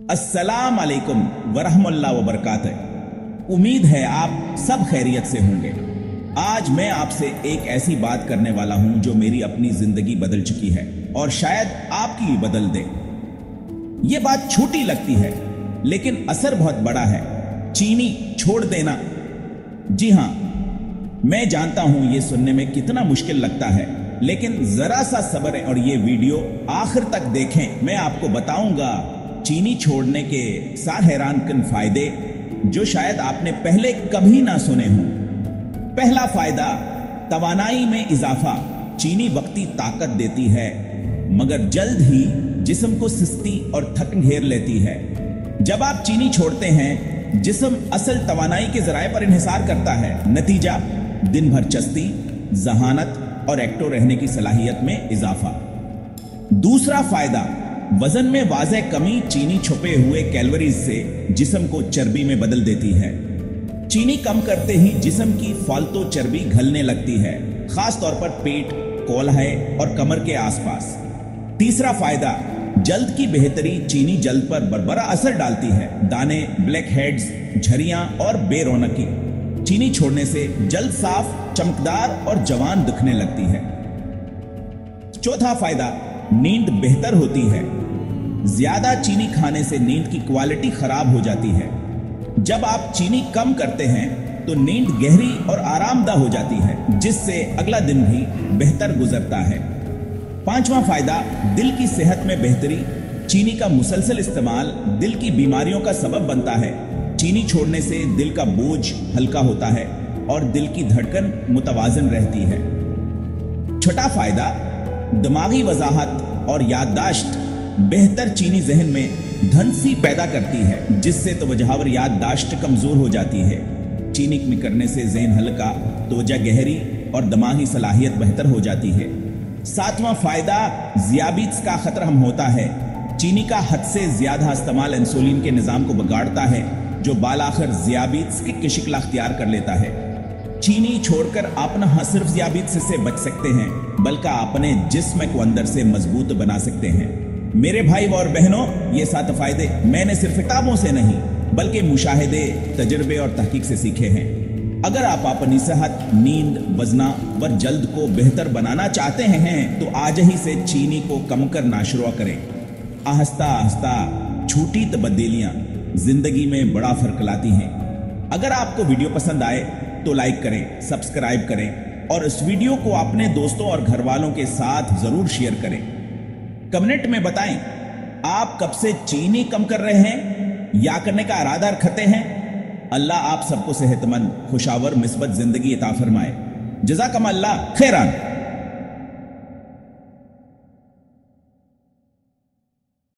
अस्सलाम अलैकुम वरहमतुल्लाहि वबरकातुहू। उम्मीद है आप सब खैरियत से होंगे। आज मैं आपसे एक ऐसी बात करने वाला हूं जो मेरी अपनी जिंदगी बदल चुकी है और शायद आपकी भी बदल दे। यह बात छोटी लगती है लेकिन असर बहुत बड़ा है। चीनी छोड़ देना। जी हां, मैं जानता हूं यह सुनने में कितना मुश्किल लगता है, लेकिन जरा सा सब्र और ये वीडियो आखिर तक देखें। मैं आपको बताऊंगा चीनी छोड़ने के 7 हैरानकुन फायदे जो शायद आपने पहले कभी ना सुने हों। पहला फायदा, तवानाई में इजाफा। चीनी वक्ती ताकत देती है मगर जल्द ही जिस्म को सुस्ती और थक घेर लेती है। जब आप चीनी छोड़ते हैं जिस्म असल तवानाई के जराये पर इन्हिसार करता है। नतीजा, दिन भर चस्ती, जहानत और एक्टिव रहने की सलाहियत में इजाफा। दूसरा फायदा, वजन में वाज़ेह कमी। चीनी छुपे हुए कैलोरीज से जिस्म को चर्बी में बदल देती है। चीनी कम करते ही जिस्म की फालतू चर्बी घलने लगती है, खास तौर पर पेट, कौल्हे और कमर के आसपास। तीसरा फायदा, जल्द की बेहतरी। चीनी जल्द पर बरबरा असर डालती है। दाने, ब्लैक हेड्स, झरियां और बेरौनकी चीनी छोड़ने से जल्द साफ, चमकदार और जवान दिखने लगती है। चौथा फायदा, नींद बेहतर होती है। ज्यादा चीनी खाने से नींद की क्वालिटी खराब हो जाती है। जब आप चीनी कम करते हैं तो नींद गहरी और आरामदा हो जाती है, जिससे अगला दिन भी बेहतर गुजरता है। पांचवा फायदा, दिल की सेहत में बेहतरी। चीनी का मुसलसल इस्तेमाल दिल की बीमारियों का सबब बनता है। चीनी छोड़ने से दिल का बोझ हल्का होता है और दिल की धड़कन मुतवाजन रहती है। छठा फायदा, दिमागी वजाहत और याददाश्त। बेहतर चीनी जहन में धनसी पैदा करती है, जिससे तवज्जो याददाश्त कमजोर हो जाती है। चीनी कम करने से ज़हन हल्का, तवज्जो गहरी और दिमागी सलाहियत बेहतर हो जाती है। सातवां फायदा, ज़ियाबीत्स का खतरा कम होता है। चीनी का हद से ज्यादा इस्तेमाल इंसुलिन के निजाम को बिगाड़ता है, जो बालाखिर ज़ियाबीत्स की शिक्ल अख्तियार कर लेता है। चीनी छोड़कर आप न सिर्फ ज़ियाबीत्स से बच सकते हैं, बल्कि अपने जिस्म को अंदर से मजबूत बना सकते हैं। मेरे भाई और बहनों, ये 7 फायदे मैंने सिर्फ किताबों से नहीं बल्कि मुशाहिदे, तजुर्बे और तहकीक से सीखे हैं। अगर आप अपनी सेहत, नींद, वजना व जल्द को बेहतर बनाना चाहते हैं तो आज ही से चीनी को कम करना शुरू करें। आहिस्ता आहिस्ता छोटी तब्दीलियां जिंदगी में बड़ा फर्क लाती हैं। अगर आपको वीडियो पसंद आए तो लाइक करें, सब्सक्राइब करें और इस वीडियो को अपने दोस्तों और घर वालों के साथ जरूर शेयर करें। कमेंट में बताएं आप कब से चीनी कम कर रहे हैं या करने का इरादा रखते हैं। अल्लाह आप सबको सेहतमंद, खुशावर, मिस्बत जिंदगी अता फरमाए। जज़ाकल्लाह खैरान।